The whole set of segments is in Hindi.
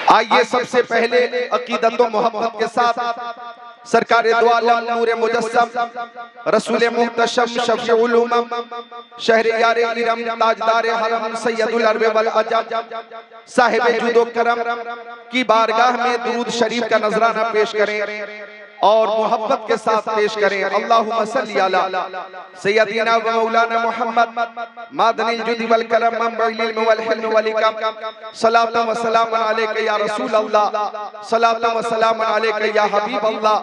आइए सबसे पहले अकीदत व मोहब्बत के साथ सरकारे दो आलम नूरे मुजस्सम रसूल मुहतशम शफीउल उमम शहरे यारे इरम ताजदार हरम सैयदुल अरब वल अजम साहिब जुदो करम की बारगाह में दुरूद शरीफ का नजराना पेश करें और मोहब्बत के साथ पेश करें। अल्लाहुम्मा सल्ली अला सय्यदिना व मौलाना मुहम्मद मादनिल जुदी वल करम मंबइल इल्म वल हिल्म वल इकराम सलातु व सलाम अलैका या रसूल अल्लाह सलातु व सलाम अलैका या हबीब अल्लाह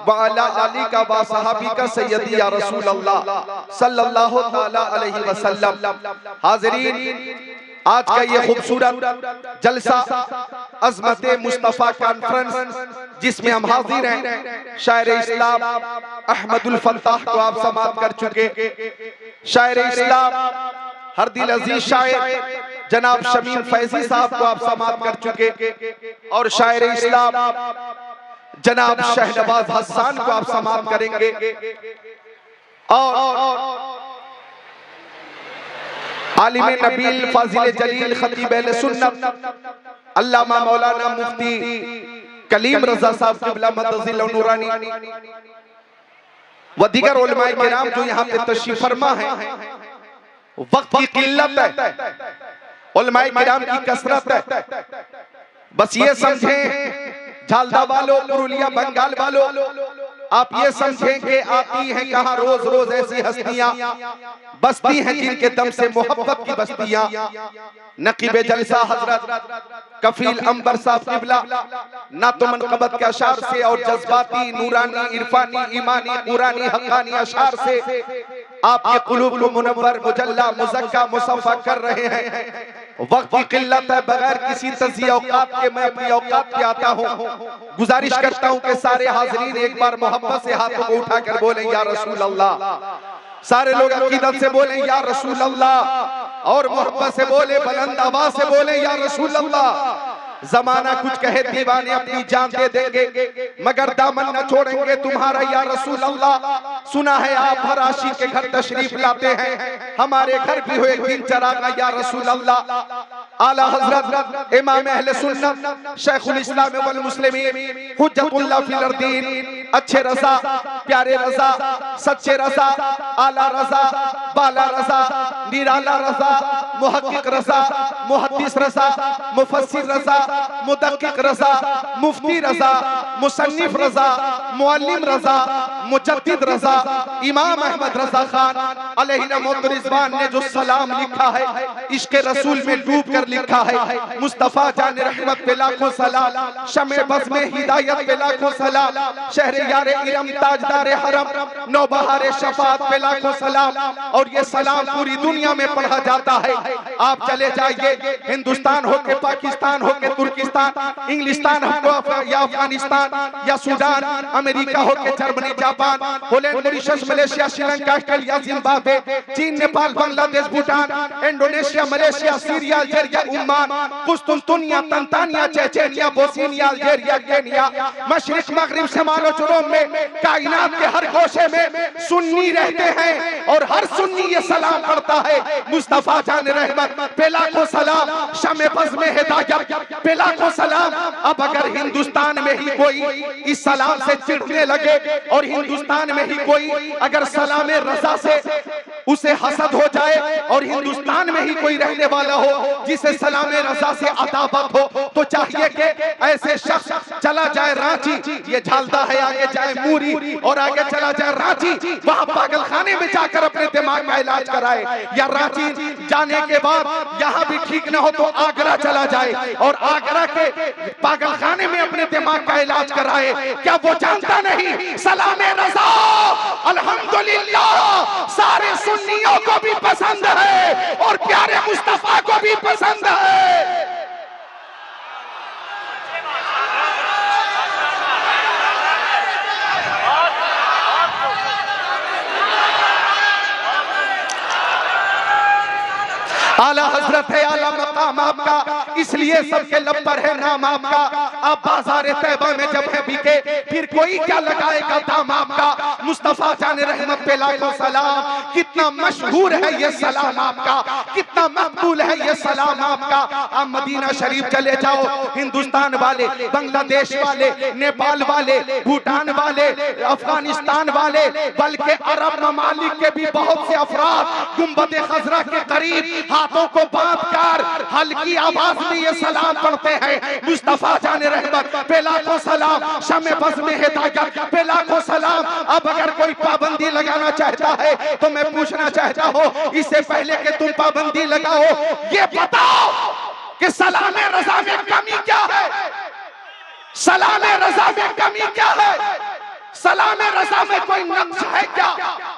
व अला आलिका व सहाबिका सय्यदी या रसूल अल्लाह सल्लल्लाहु तआला अलैहि वसल्लम। हाज़रीन, आज का ये खूबसूरत जलसा अज़मत मुस्तफ़ा कॉन्फ्रेंस जिसमें हम हाजिर हैं, शायर इस्लाम अहमदुल फत्ताह को आप समाप्त कर चुके। शायर इस्लाम हर दिल अजीज शायर जनाब शमीम फैजी साहब को आप समाप्त कर चुके और शायर इस्लाम जनाब शहनवाज हसन को आप समाप्त करेंगे। और आलिम नबील फाजिल जलील खतीब अहले सुन्नत अल्लामा मौलाना मुफ्ती कलीम रजा साहब क़िबला मदजिल नूरानी व दीगर उलमाए किराम जो यहाँ पे तशरीफ फरमा है। वक्त की किल्लत है, उलमाए किराम की कसरत है। बस ये समझें झालदा वालों, पुरुलिया बंगाल वालों, आप ये समझें कि आती हैं कहाँ रोज रोज ऐसी हस्तियां, बस्ती हैं जिनके दम से मोहब्बत की बस्तियां। नकीबे जलसा हजरत कफील अंबर साहब क़िबला ना तो मनक़बत के अशार से और जज्बाती नूरानी इरफानी ईमानी कुरानी हक़ानी अशार से आपके क़ुलूब को मुनव्वर मुजल्ला मुज़क्का मुसफ़्फ़ा कर रहे हैं। वक्त की किल्लत है, बगैर किसी तज़िया औक़ात के मैं अपनी औक़ात पे आता हूँ। गुजारिश करता हूँ कि सारे हाज़रीन एक बार मोहब्बत से हाथों को उठाकर बोलें या रसूल अल्लाह। सारे लोग अक़ीदत से बोलें या रसूल अल्लाह और मोहब्बत से बोले, बुलंद आवाज़ से बोले या रसूल अल्लाह। ज़माना कुछ कहे दीवाने अपनी जान दे देंगे मगर दामन न छोड़ेंगे तुम्हारा या रसूल अल्लाह। सुना है आप हर आशिक के घर तशरीफ लाते हैं, हमारे घर भी हो एक दिन चरागा या रसूल अल्लाह। आला हज़रत इमाम अहले सुन्नत शेखुल इस्लाम वल मुस्लिमीन हुज्जतुल्लाह फिल अर्दीन अच्छे रज़ा प्यारे रज़ा सच्चे रज़ा आला रज़ा बाला रज़ा निराला रज़ा मुहक्किक रज़ा मुहद्दिस रज़ा मुफस्सिर रज़ा मुदक्किक रज़ा मुफ्ती रज़ा मुसन्निफ रज़ा मुअल्लिम रज़ा मुजद्दिद रज़ा इमाम अहमद रज़ा खान अलैहिर्रहमतुर रिज़वान ने जो सलाम लिखा है इश्क़े रसूल में डूब कर लिखा है। मुस्तफ़ा जान रहमत पे लाखों सलाम, शमे बज़ में हिदायत पे लाखों सलाम, शहरे यारे इरम ताजदार हरम नौबहारे शफाअत पे लाखों सलाम। और ये सलाम पूरी दुनिया में पढ़ा जाता है। आप चले जाइए हिंदुस्तान हो के पाकिस्तान हो के तुर्किस्तान इंग्लिस्तान हो या अफगानिस्तान या सूडान अमेरिका हो के Germany Japan Holland Mauritius Malaysia Sri Lanka Australia Zimbabwe चीन Nepal Bangladesh Bhutan Indonesia Malaysia Syria Algeria Oman कुस्तुनतुनिया Tanzania Chechnya Bosnia Algeria Kenya मशरिक मगरिब शमाल जुनूब में कायनात के हर गोशे में सुन्नी रहते हैं और हर सुन्नी ये सलाम पढ़ता है। मुस्तफ़ा जान रहमत पे लाखों सलाम, शमे बज़ में हिदायत पे लाखों सलाम। अब अगर हिंदुस्तान में ही कोई इस सलाम से चिढ़ने लगे और हिंदुस्तान में ही कोई अगर सलाम रज़ा से उसे हसद हो जाए और हिंदुस्तान में ही कोई रहने वाला हो जिसे सलाम रज़ा से अदावत हो तो चाहिए कि ऐसे शख्स चला जाए रांची, ये झालदा है, आगे जाए मूरी और आगे चला जाए रांची, वहां पागल खाने में जाकर अपने दिमाग का इलाज कराए, या रांची जाने के बाद यहाँ भी ठीक न हो तो आगरा चला जाए और आगरा के पागल खाने में अपने दिमाग का इलाज कराए। क्या वो जानता नहीं सलाम रज़ा अल्हम्दुलिल्लाह सारे सुन्नियों को भी पसंद है और प्यारे मुस्तफ़ा को भी पसंद है। आला हजरत है, आला मकाम आपका, इसलिए सबके लब पर है नाम आपका। आप बाजार तैबा में जब है बिके, फिर कोई क्या लगाएगा दाम आपका। मुस्तफा जान रहमत पे लाखों सलाम, कितना मशहूर है ये सलाम आपका, कितना मकबूल है ये सलाम आपका। आप मदीना शरीफ चले जाओ, हिंदुस्तान वाले, बांग्लादेश वाले, नेपाल वाले, भूटान वाले, अफगानिस्तान वाले, बल्कि अरब ममालिक के भी बहुत से अफराद गुंबद खजरा के करीब हाथों को बांध कर हल्की आवाज में ये सलाम पढ़ते हैं। मुस्तफा जान रहमत पे लाखों सलाम, शमे बज़ में हिदायत पे लाखों सलाम। अब अगर कोई पाबंदी लगाना चाहता है तो मैं पूछना चाहता हूँ, इससे पहले कि तुम पाबंदी लगाओ, ये बताओ कि सलामे रज़ा में कमी क्या है? सलामे रज़ा में कमी क्या है? सलामे रज़ा में कोई नक्श है क्या?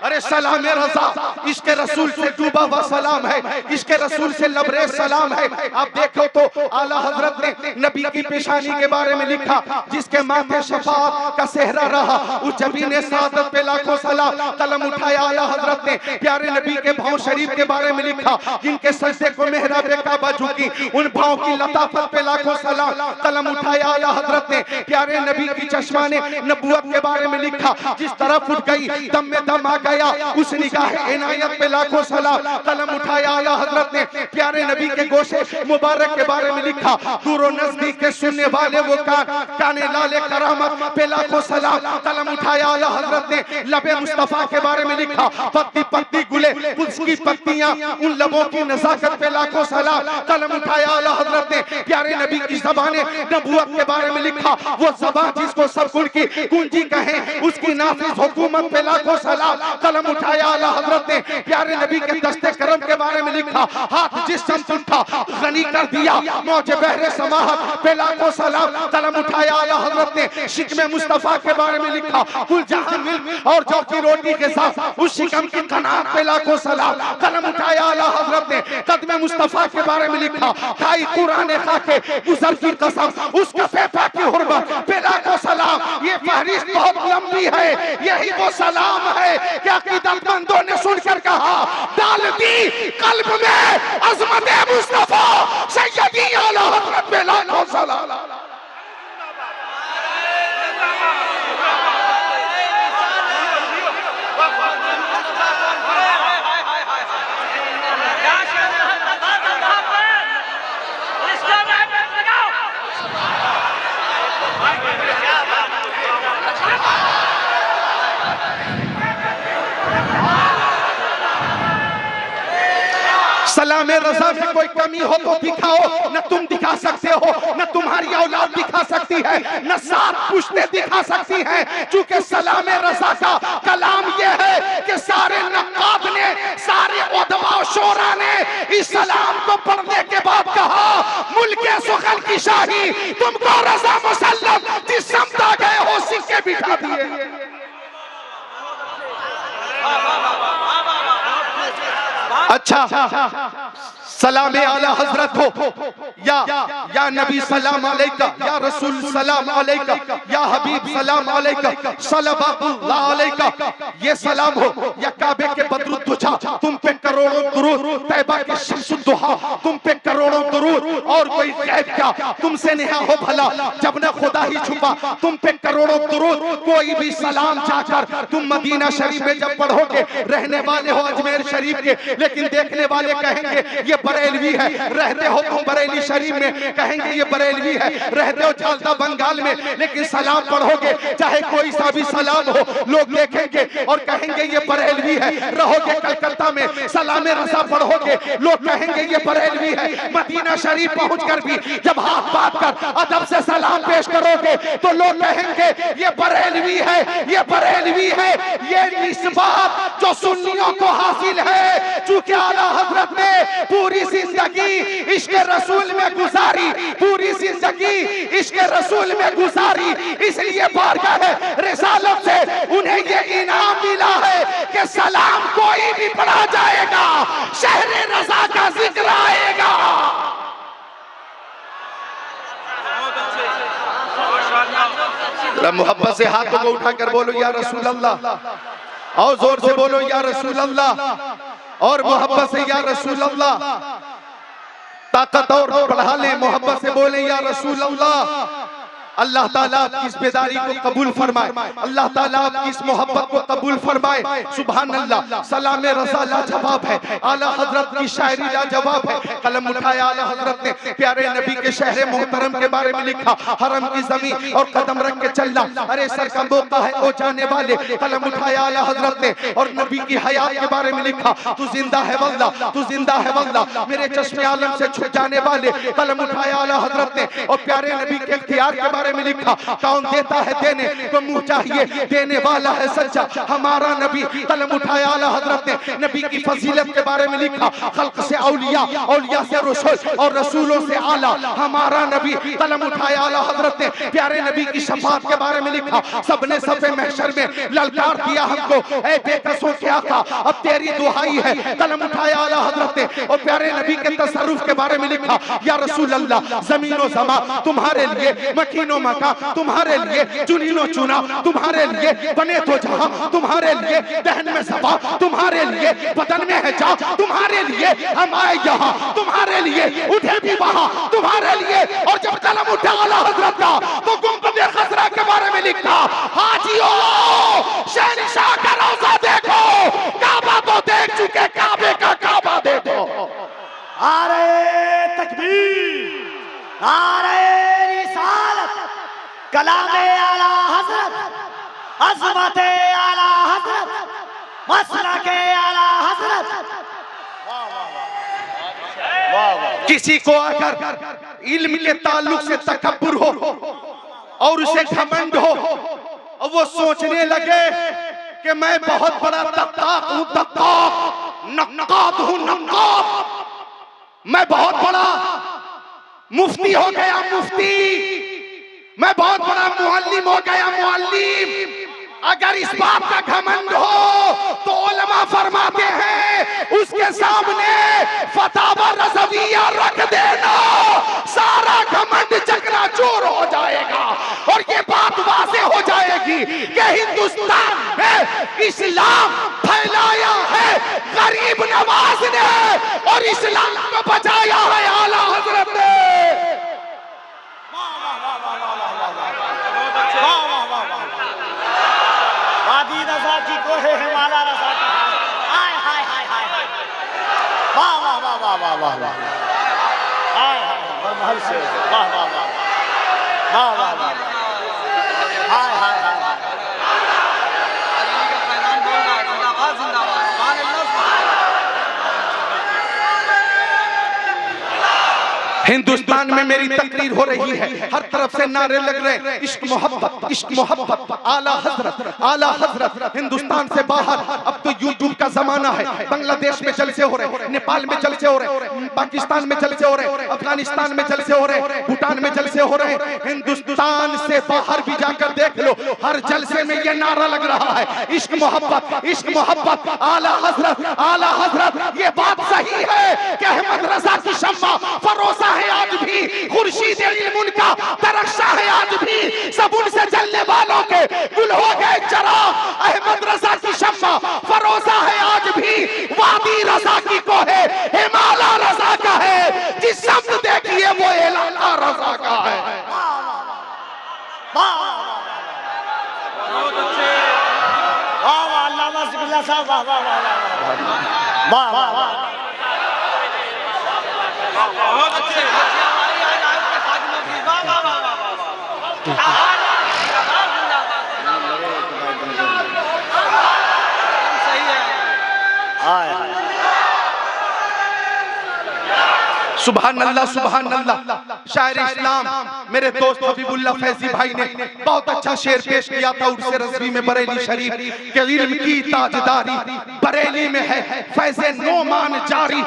अरे सलामे रज़ा इश्क़ रसूल से डूबा हुआ सलाम है, इश्क़ रसूल से लबरेज सलाम है। आप देखो तो आला हजरत ने नबी की पेशानी के बारे में लिखा, जिसके माथे शफाअत का सेहरा रहा, उस जबीने सादत पे लाखों सलाम। कलम उठाया आला हजरत ने, प्यारे नबी के भाव शरीफ के बारे में लिखा, जिनके सजदे को मेहराब काबा झुकी, उन भाव की लताफत पे लाखों सलाम। कलम उठाया आला हजरत ने, प्यारे नबी की चश्माने नबुवत के बारे में लिखा, जिस तरफ उठ गई दम में दम आ गया, उस निगाह इनायत पे लाखों सलाम। कलम उठाया आला हजरत ने, प्यारे नबी के गोशे मुबारक के बारे में लिखा, दूर नजदीक के सुनने वाले वो काने लाले करामत पे लाखों सलाम। कलम उठाया आला हजरत ने, लबे मुस्तफा के बारे में लिखा, पत्ती पत्ती गुले उसकी पत्तियां, उन लबों की नजाकत पे लाखों सलाम। कलम उठाया आला हजरत ने, प्यारे नबी की ज़बाने नबुवत के बारे में लिखा, वो ज़बान जिसको सब गुण की कुंजी कहे, उसकी नाफिज हुकूमत पे लाखों सलाम। कलम उठाया आला हजरत ने, प्यारे नबी के दस्ते करम के बारे में लिखा, हाथ जिस शम्स उठा गनी कर दिया, मौज बहरे समाहत पे लाखों सलाम। कलम उठाया आला हजरत ने, शिकमे मुस्तफा के बारे में लिखा, कुल जहां मिल्क और जौ की रोटी के साथ उस शिकम की कनात पे लाखों सलाम। कलम उठाया आला हजरत ने, कदमे मुस्तफा के बारे में लिखा, खाई कुरान खाके गुजर की कसम, उसका फेफा की हुर्मत पे लाखों सलाम। ये फहरिस्त बहुत लंबी है, यही वो सलाम है कि अकीदतमंदों ने सुनकर कहा, डाल दी कल्ब में अज़मत मुस्तफा सैयदी आला हज़रत पे लाखों सलाम। सलामे रज़ा में कोई कमी हो तो दिखाओ, न तुम दिखा सकते हो, न तुम्हारी औलाद दिखा सकती है, न सात पुश्ते दिखा सकती हैं। चूंकि सलामे रज़ा का कलाम ये है कि सारे नक़ाद ने, सारे उदबा और शोरा ने इस सलाम को पढ़ने के बाद कहा, मुल्के सुखल की शाही तुमको रज़ा मुसल्लम, जिस समत आ गए हो सिक्के बिठा दिए। अच्छा, सलाम आला हजरत हो, या नबी सलाम अलैका, या रसूल सलाम अलैका, या हबीब सलाम अलैका, सल्लल्लाहु अलैका, ये सलाम हो, या काबे के बदरुद्दुजा तुम पे करोड़ों दुरूद, तैबा के शम्सुद्दुहा तुम पे करोड़ों दुरूद, और कोई गैब क्या तुमसे नेहा हो भला, जब न खुदा ही छुपा तुम पे करोड़ों दुरूद। कोई भी सलाम जाकर तुम मदीना शरीफ में जब पढ़ोगे, रहने वाले हो अजमेर शरीफ के, लेकिन देखने वाले कहेंगे ये बरेलवी है, रहते हो तुम बरेली शरीफ में, कहेंगे ये बरेलवी है, रहते हो झालदा बंगाल में, लेकिन सलाम पढ़ोगे चाहे कोई सा भी सलाम हो, लोग देखेंगे और कहेंगे ये बरेलवी है। रहोगे कलकत्ता में, सलामे रज़ा पढ़ोगे, लोग कहेंगे ये बरेलवी है। मदीना शरीफ पहुंचकर भी जब हाथ बात कर अदब से सलाम पेश करोगे तो लोग कहेंगे ये बरेलवी है, ये बरेलवी है। ये निस्बत जो सुन्नियों को हासिल है, चूंकि आला हजरत ने पूरी जिंदगी इश्क रसूल में गुजारी, पूरी जिंदगी इश्क रसूल में गुजारी, इसलिए बारगाह रिसालत से उन्हें ये इनाम मिला है कि सलाम कोई भी पढ़ा जाएगा, शहरे रज़ा का जिक्र आएगा। मोहब्बत से हाथों को उठाकर बोलो या रसूल अल्लाह, और जोर से बोलो या रसूल अल्लाह, और मोहब्बत से या रसूल अल्लाह। ताकत और बढ़ा ले, मोहब्बत से बोले या रसूल अल्लाह। अल्लाह ताला आपकी इस बेदारी को कबूल फरमाए, अल्लाह ताला आपकी इस मोहब्बत को कबूल फरमाए। सुभान अल्लाह। सलाम रज़ा लाजवाब है, आला हजरत की शायरी लाजवाब है। कलम उठाया आला हजरत ने, प्यारे नबी के शहर मोहतरम के बारे में लिखा, हरम की जमीन और कदम रख के चलना, अरे सर का मौका है ओ जाने वाले। कलम उठाया आला हजरत ने और नबी की हयात के बारे में लिखा, तू जिंदा है वल्लाह, तू जिंदा है वल्लाह, मेरे चश्मे आलम से छुप जाने वाले। कलम उठाया आला हजरत ने और प्यारे नबी के इख्तियार के बारे में लिखा, कौन देता है देने तो मुंह चाहिए, देने वाला है सच्चा हमारा नबी। कलम उठाया आला हजरत ने नबी की फजीलत के बारे में लिखा, खल्क से औलिया, औलिया से रसूल और रसूलों से आला हमारा नबी। कलम उठाया आला हजरत ने प्यारे नबी की शफाअत के बारे में लिखा, सबने सफे महशर में ललकार दिया हमको, ऐ बेकसों के आका अब तेरी दुहाई है। कलम उठाया आला हजरत ने और प्यारे नबी के तसर्रुफ के बारे में लिखा, या रसूल अल्लाह जमीनो ज़मा तुम्हारे लिए, मकीनो मका तुम्हारे लिए, चुनीनो चुना तुम्हारे लिए, बने तो जहां तुम्हारे लिए, दहन में सबा तुम्हारे लिए, बदन में है जा तुम्हारे लिए, हम आए यहाँ तुम्हारे लिए, उठे भी वहां तुम्हारे लिए। और जब कलम उठा आला हजरत का तो गुंबद खजरा के बारे में लिखा, हाजियो शहंशाह का रोजा देखो, काबा तो देख चुके, काबे का काबा देखो। नारे तकबीर, नारे रिसालत, कलामे आला हजरत, अज़मते आला हजरत, मसलके आला हजरत। किसी को अगर इल्म के ताल्लुक से तकब्बुर हो और उसे घमंड हो और वो सोचने लगे कि मैं बहुत बड़ा तख्ताक हूं, तख्ताक, नक्कात हूं, नक्कात, मैं बहुत बड़ा मुफ्ती हो गया, मुफ्ती, मैं बहुत बड़ा मुअल्लिम हो गया, मुअल्लिम। अगर इस बात का घमंड हो तो उलमा फरमाते हैं उसके सामने फतावा रज़विया रख देना, सारा घमंड चकनाचूर हो जाएगा और ये बात वाज़ेह हो जाएगी कि हिंदुस्तान में इस्लाम फैलाया है गरीब नवाज ने और इस्लाम को बचाया है आला हजरत ने। वादी रज़ा की कोहे हिमाला रज़ा की, हाय हाय हाय हाय हाय, वाह वाह वाह वाह वाह वाह वाह, हाय हाय बरमहल से, वाह वाह वाह वाह वाह वाह, हाय हाय हाय। अली का फैजान बोल रहा है, जिंदाबाद जिंदाबाद, सुभान अल्लाह। हिंदुस्तान में मेरी तकरीर हो रही है, हर तरफ से नारे लग रहे, इश्क मोहब्बत, इश्क मोहब्बत, आला हजरत, आला हजरत। हिंदुस्तान से बाहर अब तो यूट्यूब का जमाना है, बांग्लादेश में जलसे हो रहे, नेपाल में जलसे हो रहे, पाकिस्तान में जलसे हो रहे, अफगानिस्तान में जलसे हो रहे, भूटान में जलसे हो रहे। हिंदुस्तान से बाहर भी जाकर देख लो, हर जलसे में ये नारा लग रहा है, इश्क मोहब्बत, इश्क मोहब्बत, आला हजरत, आला हजरत। ये बात सही है कि अहमद रजा की शम्मा फरोसा है आज भी, खुर्शीद इल्म उनका तरक्शा है आज भी, सब उनसे जलने वालों के गुल हो गए चराग। अहमद रजा की शम्मा फरोसा है आज भी, वादी रजा की कोहे हिमाला रजा का है, जिस शब्द देखिए वो इलाका रजा का है। बहुत अच्छे, वाह वाह, अल्लामा ज़िबिल्लाह साहब, वाह वाह वाह वाह वाह वाह, बहुत अच्छे, बच्चे हमारी आज आए के खादिमों की, वाह वाह वाह वाह वाह, सही है। हाय हाय, सुभान अल्लाह, सुभान अल्लाह। शायर इस्लाम मेरे दोस्त हबीबुल्लाह फैजी भाई ने बहुत अच्छा शेर पेश किया था उर्से रज़वी में बरेली शरीफ के, इल्म की ताजदारी बरेली में है, फैज़े नोमान जारी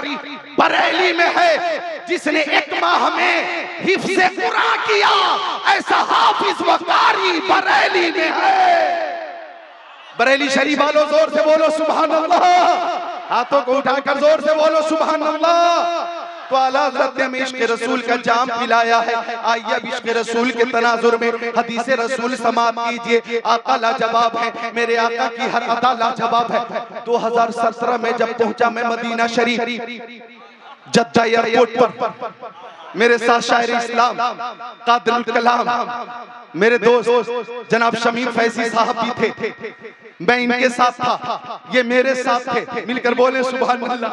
बरेली में है, जिसने एक माह में हिफ्ज़े कुरान किया ऐसा हाफिज व कारी बरेली में है। बरेली शरीफ वालों जोर से बोलो सुभान अल्लाह, हाथों को उठाकर जोर से बोलो सुभान अल्लाह। तो आला हज़रत ने हमें इश्क़ रसूल का जाम पिलाया है। आइए अब इश्क़ रसूल के तनाजुर में हदीस रसूल समाअत कीजिए। आका लाजवाब है, मेरे आका की हर अदा लाजवाब है। 2017 में जब पहुंचा मैं मदीना शरीफ, जद्दा एयरपोर्ट पर मेरे साथ शायर इस्लाम कादिरुल कलाम मेरे दोस्त जनाब शमीम फैजी साहब भी थे, मैं इनके साथ था, ये मेरे साथ थे। मिलकर बोले सुभान अल्लाह।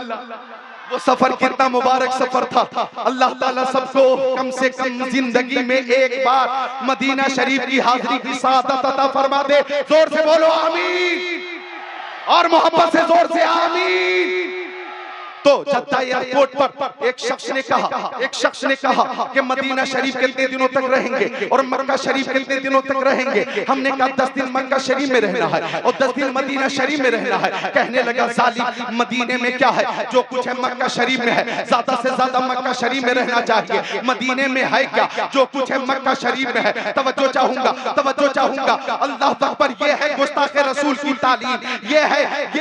वो सफर कितना मुबारक सफर था। अल्लाह ताला सबको कम से कम जिंदगी में एक बार मदीना शरीफ की हाजिरी की सादत अता फरमा दे। जोर से बोलो आमीन और मोहब्बत से जोर से आमीन। तो जद्दा एयरपोर्ट पर एक शख्स ने कहा कि मदीना शरीफ कितने दिनों तक रहेंगे और मक्का शरीफ कितने दिनों तक रहेंगे। हमने कहा 10 दिन मक्का शरीफ में रहना है और 10 दिन मदीना शरीफ में रहना है। कहने लगा जालिम, मदीने में क्या है, जो कुछ है मक्का शरीफ में है, ज्यादा से ज्यादा मक्का शरीफ में रहना चाहिए। मदीने में है क्या, जो कुछ है मक्का शरीफ में है। तवज्जो चाहूंगा। अल्लाह अकबर, ये है गुस्ताखे रसूल की तालीम, ये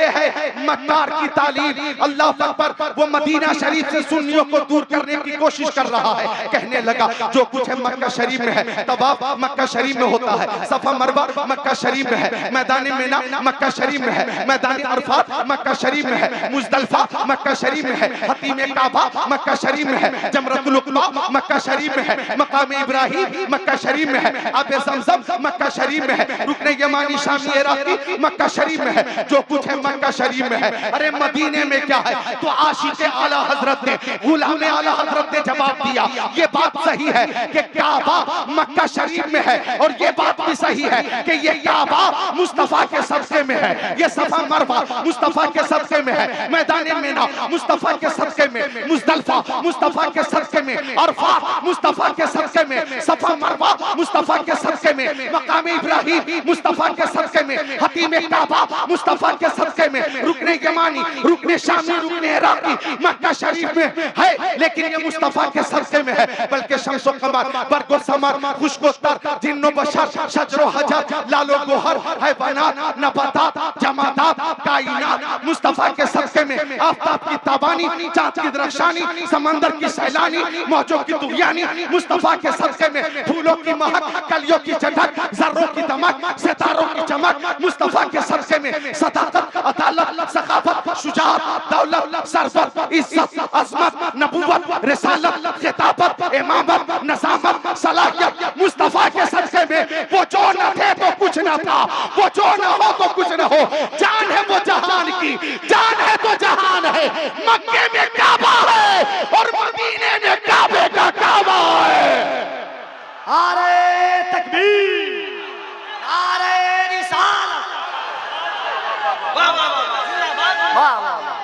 है मक्कार की तालीम। अल्लाह अकबर, वो मदीना शरीफ से सुन्नियों को दूर करने की कोशिश कर रहा है। कहने लगा जो कुछ है मक्का शरीफ में है, तवाफ मक्का शरीफ में होता है, सफा मरवा मक्का शरीफ में है, मैदान मिना मक्का शरीफ में है, मैदान अरफात मक्का शरीफ में है, मुज़दलिफा मक्का शरीफ में है, हतीम काबा मक्का शरीफ में है, जमरतुल उक़बा मक्का शरीफ में है, मकाम इब्राहिम मक्का शरीफ में है, आबे ज़मज़म मक्का शरीफ में है, रुकने यमानी शामी इराकी मक्का शरीफ में है। जो कुछ है मक्का शरीफ में है। अरे मदीने में क्या है? तो आशिक़े आला हजरत ने, गुलाम आला हजरत ने जवाब दिया, ये बात सही है कि काबा मक्का शरीफ में है और ये बात भी सही है कि ये काबा मुस्तफा के सदक़े में है, ये सफा मरवा मुस्तफा के सदक़े में है, मैदान मिना मुस्तफा के सदक़े में, मुज़दलिफा मुस्तफा के सदक़े में, अरफात मुस्तफा के सदक़े में, सफा मरवा मुस्तफा के सदक़े में, मकाम इब्राहिम मुस्तफा के सदक़े में, हतीम काबा मुस्तफा के सदक़े में, रुकने यमानी, रुकने शामी, रुकने इराकी मक्का शरीफ में है, लेकिन ये मुस्तफा के सदक़े में है। बल्कि शम्सो कमर, बरगो समर, खुशको तर, जिन्नो बशर, शजरो हजर, लालो गोहर, हैवानात, नबातात, जमादात, कायनात मुस्तफा के सदक़े में। आफ़ताब की ताबानी, चाँद की दरख्शानी, समंदर की सैलानी, मौजों की दुगियानी मुस्तफा के सदक़े में। फूलों की महक, कलियों की चटक, ज़र्रों की दमक, सितारों की चमक मुस्तफा के सदक़े में। सदाकत, अदालत, सखावत, शुजाअत, दौलत, सरफत, इज्जत, अज़मत, नबूवत, रिसालत, खिताबत, इमामत, नज़ामत, सलाहियत मुस्तफा के सदक़े में। वो जो न थे तो कुछ न था, वो जो न हो तो कुछ न हो। जान है वो जहान की, जान है तो जहान है। मक्के में काबा है और मदीने में काबे का काबा है। नारे तकबीर, नारे रिसालत, वाह वाह वाह जिंदाबाद। वाह वाह वाह।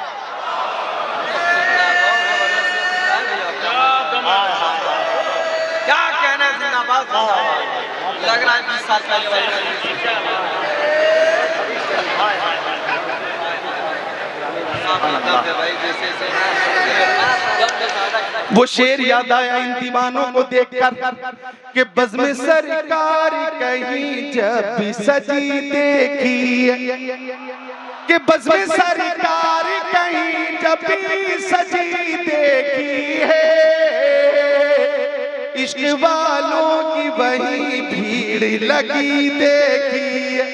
क्या कहना है, जिंदाबाद। लग रहा है 20 साल पहले वो शेर याद आया इन दीवानों को देखकर कि बज़्म सरकार कहीं जब भी सजी देखी, कि बज़्म सरकार कहीं जब भी सजी देखी है, इश्क वालों की वही भीड़ लगी देखी है,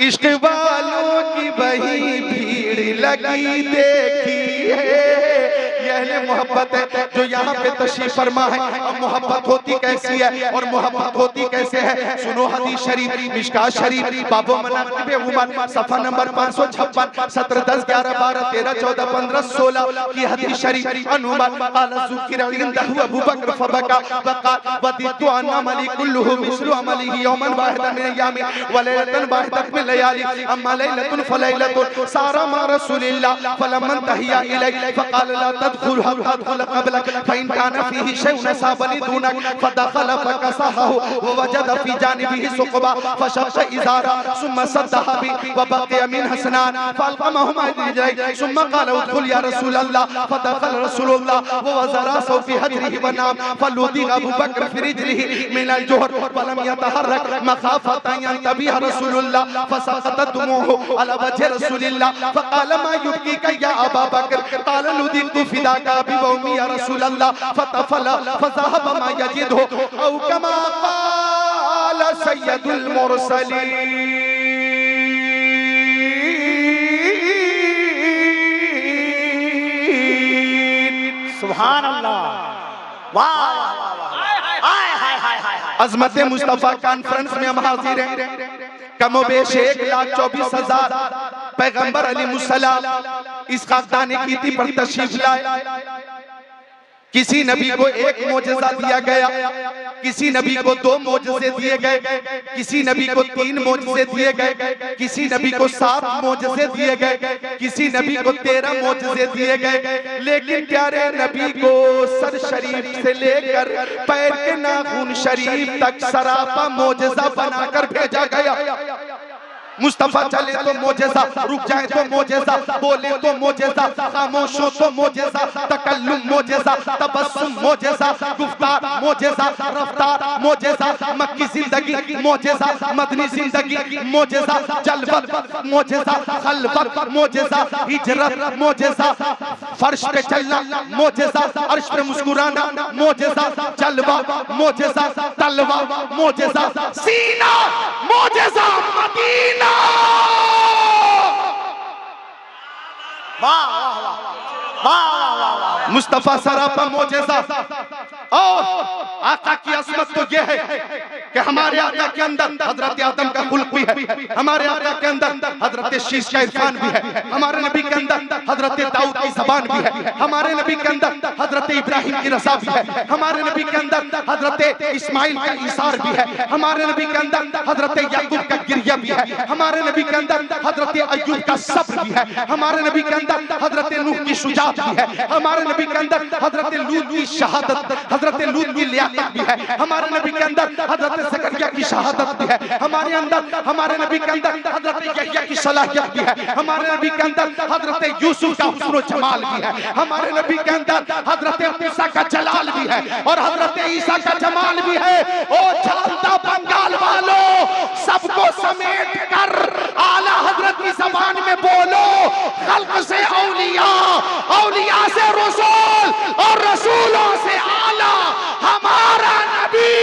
इश्क वालों की वही भीड़ लगी देखी है। अहले मोहब्बत है जो यहाँ पे तशरीफ फरमा है। और मोहब्बत होती कैसी है और मोहब्बत होती कैसे है, सुनो हदीस शरीफ, मिशकात शरीफ, बाबो मनाक़िब उमर, सफ़ा नंबर 556, 17, 10, 11, 12, 13, 14, 15, 16 की हदीस शरीफ। अनुमर क़ाल ज़ुकिर इंदहु अबू बकर फ़बका वक़ाल वदितु अन्ना अमली कुल्लुहु मिस्लु अमलिही यौमन वाहिदन मिन अय्यामि व लैलतन वाहिदतन मिन लयाली अम्मा लैलतुन फ़लैलतुन सारा मा रसूलिल्लाह फलम्मा तहिया इलैहि फ़क़ाल ला तदखुल हत्ता क़बलक फ़इन कान फ़ीही शैउन साबनी दूनक फ़दख़ल फ़कसहु व वजद फ़ी जानिबिही सुक़बा फ़शक़्क़ इज़ारा सुम्मा सद्दहा बि व बक़िय मिन हसनान फ़अल्क़महुमा इलैहि सुम्मा क़ाल उदख़ुल या रसूलल्लाह फ़दख़ल रसूलुल्लाह व वज़रा सौफ़ी हजरिही व नाम फ़लुदिग़ अबू बकर फ़ी रिजलिही मिन अल-जुहर फ़लम यतहर्रक मख़ाफ़त अन यंतबिह रसूलुल्लाह फ़सक़तत दुमूहु अला वजहि रसूलिल्लाह फ़क़ाल मा युबकीका या अबा बकर क़ाल लुदिग़तु फ़िदाका अबी व उम्मी या रसूलल्लाह फ़तफ़ला फ़ज़हब मा यजिदहु औ कमा क़ाल सय्यदुल मुरसलीन। सुभान अल्लाह, वाह वाह वाह वाह, हाय हाय हाय हाय हाय। अजमत मुस्तफा कॉन्फ्रेंस में हम हाजिर हैं। कमोबेश 1,24,000 पैगंबर अलैहिस्सलाम इस खाकदाने कीर्ति पर तशरीफ लाए। किसी नबी को एक मोजज़ा दिया गया, किसी नबी को 2 मोजज़े दिए गए, किसी नबी को 3 मोजज़े दिए गए, किसी नबी को 7 मोजज़े दिए गए, किसी नबी को 13 मोजज़े दिए गए। लेकिन प्यारे नबी को सर शरीफ से लेकर पैर के नाखून शरीफ तक सरापा मोजज़ा बनाकर भेजा गया। मुस्तफा चले तो मोजेज़ा, रुक जाए तो मोजेज़ा, बोले तो मोजेज़ा, खामोश हो तो मोजेज़ा, तकल्लुम मोजेज़ा, तबस्सुम मोजेज़ा, गुफ्तार मोजेज़ा, रफ्तार मोजेज़ा, मक्की जिंदगी मोजेज़ा, मदनी जिंदगी मोजेज़ा, जलवत मोजेज़ा, खलवत मोजेज़ा, हिजरत मोजेज़ा, फर्श पे चलना मोजेज़ा, अर्श पे मुस्कुराना मोजेज़ा, जलवा मोजेज़ा, तलवा मोजेज़ा, सीना मोजेज़ा, मदीना। वाह वाह वाह वाह वाह वाह, मुस्तफा सरापा मोजेज़ा। और आका की असमत तो यह है कि हमारे आका के अंदर हजरत आदम का खुल्क भी है, हमारे आका के अंदर हजरत शीश का इरफान भी है, हमारे नबी के अंदर हजरत दाऊद की ज़बान भी है, हमारे नबी के अंदर हजरत इब्राहिम की रज़ा भी है, हमारे नबी के अंदर हजरत इस्माइल का इसार भी है, हमारे नबी के अंदर हजरत याकूब का गिरिया भी है, हमारे नबी के अंदर हजरत अय्यूब का सब्र भी है, हमारे नबी के अंदर हजरत नूह की शुजाअत भी है, हमारे नबी के अंदर हजरत लूत की शहादत, हजरत लूत की लियाकत भी है, हमारे नबी के अंदर हजरत ज़करिया की शहादत भी है, हमारे अंदर हमारे नबी के अंदर हजरत यहया की सलाहियत भी है, हमारे नबी के अंदर हजरत यूसुफ का हुस्न व जमाल भी है, हमारे नबी के अंदर हजरत मूसा का जलाल भी है और हजरत ईसा का जमाल भी है। ओ झालदा बंगाल वालों, सबको समेट कर आला हजरत की ज़बान में बोलो, खल्क से औलिया, औलिया से रसूल और रसूलों से आला हमारा नबी।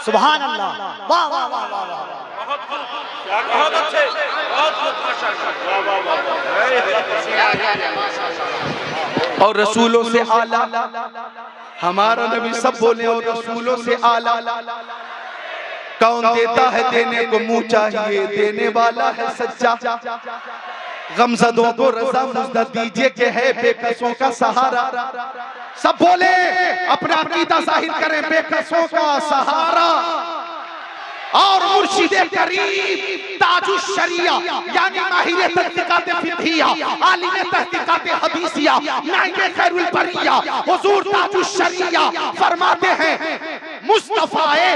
सुभान अल्लाह, वाह वाह वाह वाह वाह, बहुत अच्छे, बहुत और रसूलों से आला हमारा नबी, सब बोले और रसूलों से आला। कौन देता है देने को मुंह चाहिए, देने वाला है सच्चा। गमज़दों को रज़ा मुज़्दा दीजिए कि है बेकसों का सहारा। सब बोले अपना अकीदा जाहिर करें, बेकसों का सहारा। और मुर्शिदे करीम ताजुश शरिया यानी माहिर तहकीकात फिक़हिया, आलिम तहकीकात हदीसिया, नाइबे खैरुल बरिया हुजूर ताजुश शरिया फरमाते हैं, मुस्तफ़ाए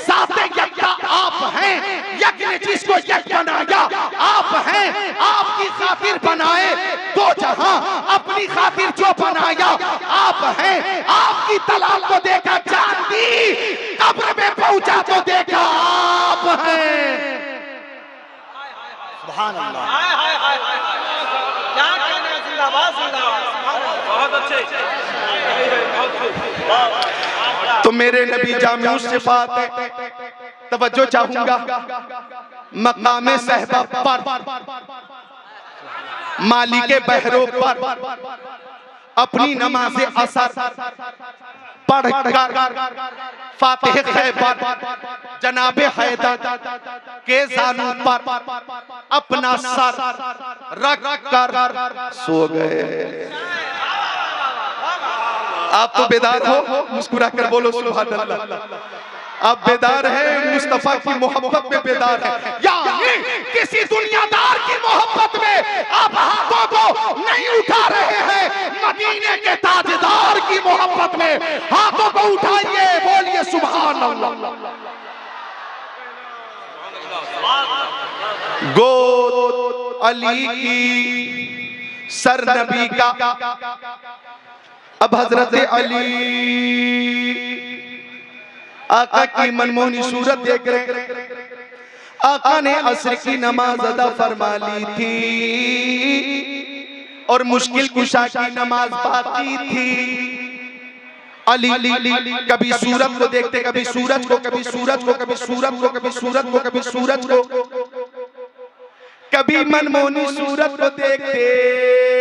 ज़ाते यक्ता आप हैं, यक ने जिसको यक बनाया आप हैं, आपकी खातिर बनाए दो जहां, अपनी खातिर जो बनाया आप हैं, आपकी तलाश को देखा जान दी, कब्र में पहुंचा तो देखा आप हैं। सुभान अल्लाह, हाय हाय हाय हाय, क्या कहने हैं, जिंदाबाद जिंदाबाद, बहुत अच्छे, तो मेरे नबी जामिउ सिफात है। तवज्जो चाहूंगा मकामे सहबा पर, मालिके बहरों पर अपनी नमाज़े असर पढ़कर फातिह खैबर जनाबे हैदर के ज़ानू पर अपना सर रख कर सो गए। आप तो बेदार हो, मुस्कुरा कर बोलो सुभान अल्लाह। आप बेदार हैं, मुस्तफा की मोहब्बत में बेदार हैं, यानी किसी दुनियादार की मोहब्बत में आप हाथों को नहीं उठा रहे हैं, मदीने के ताजदार की मोहब्बत में हाथों को उठाइए, बोलिए सुभान अल्लाह। गोद अली की सर नबी का, अब हजरत अली आका की मनमोहनी सूरत देख रहे। आका ने असर की नमाज अदा फरमा ली थी और मुश्किल कुशा की नमाज बाकी थी। अली कभी सूरत को देखते, कभी सूरज को, कभी सूरज को, कभी सूरज को, कभी सूरज को, कभी सूरज को, कभी मनमोहनी सूरत को देखते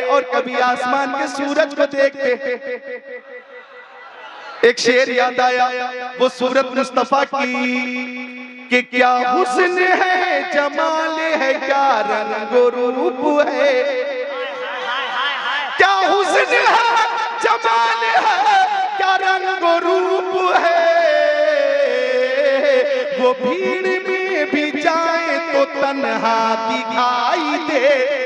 और कभी आसमान के सूरज को देखते। एक शेर याद आया, वो सूरत मुस्तफा की कि क्या हुस्न है, जमाल है, क्या रंग रूप है, क्या हुस्न है, जमाल है, क्या रंग रूप है। वो भीड़ में भी जाए तो तन्हा दिखाई दे,